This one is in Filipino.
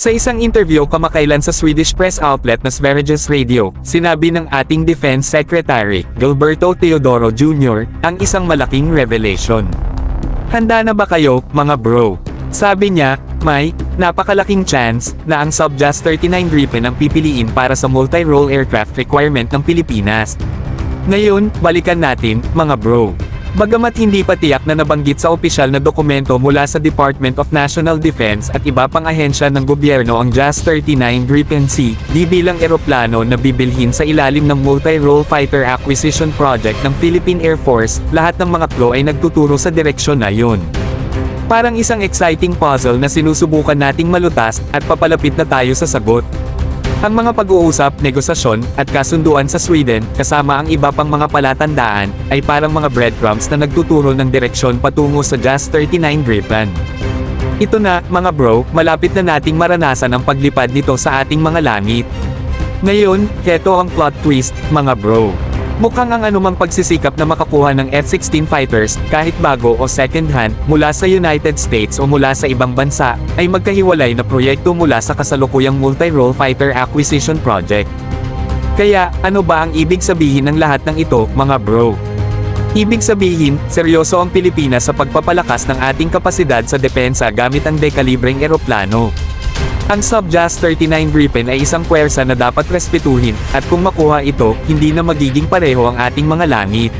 Sa isang interview kamakailan sa Swedish press outlet na Sveriges Radio, sinabi ng ating Defense Secretary, Gilberto Teodoro Jr., ang isang malaking revelation. Handa na ba kayo, mga bro? Sabi niya, may napakalaking chance na ang Subjas 39 Gripen ang pipiliin para sa multi-role aircraft requirement ng Pilipinas. Ngayon, balikan natin, mga bro. Bagamat hindi pa tiyak na nabanggit sa opisyal na dokumento mula sa Department of National Defense at iba pang ahensya ng gobyerno ang JAS-39 Gripen C, di bilang eroplano na bibilhin sa ilalim ng Multi-Role Fighter Acquisition Project ng Philippine Air Force, lahat ng mga clue ay nagtuturo sa direksyon na yun. Parang isang exciting puzzle na sinusubukan nating malutas at papalapit na tayo sa sagot. Ang mga pag-uusap, negosasyon, at kasunduan sa Sweden, kasama ang iba pang mga palatandaan, ay parang mga breadcrumbs na nagtuturo ng direksyon patungo sa JAS-39 Gripen. Ito na, mga bro, malapit na nating maranasan ang paglipad nito sa ating mga langit. Ngayon, heto ang plot twist, mga bro. Mukhang ang anumang pagsisikap na makakuha ng F-16 fighters, kahit bago o second-hand, mula sa United States o mula sa ibang bansa, ay magkahiwalay na proyekto mula sa kasalukuyang Multi-Role Fighter Acquisition Project. Kaya, ano ba ang ibig sabihin ng lahat ng ito, mga bro? Ibig sabihin, seryoso ang Pilipinas sa pagpapalakas ng ating kapasidad sa depensa gamit ang dekalibreng eroplano. Ang Subjas 39 Gripen ay isang puwersa na dapat respetuhin, at kung makuha ito, hindi na magiging pareho ang ating mga langit.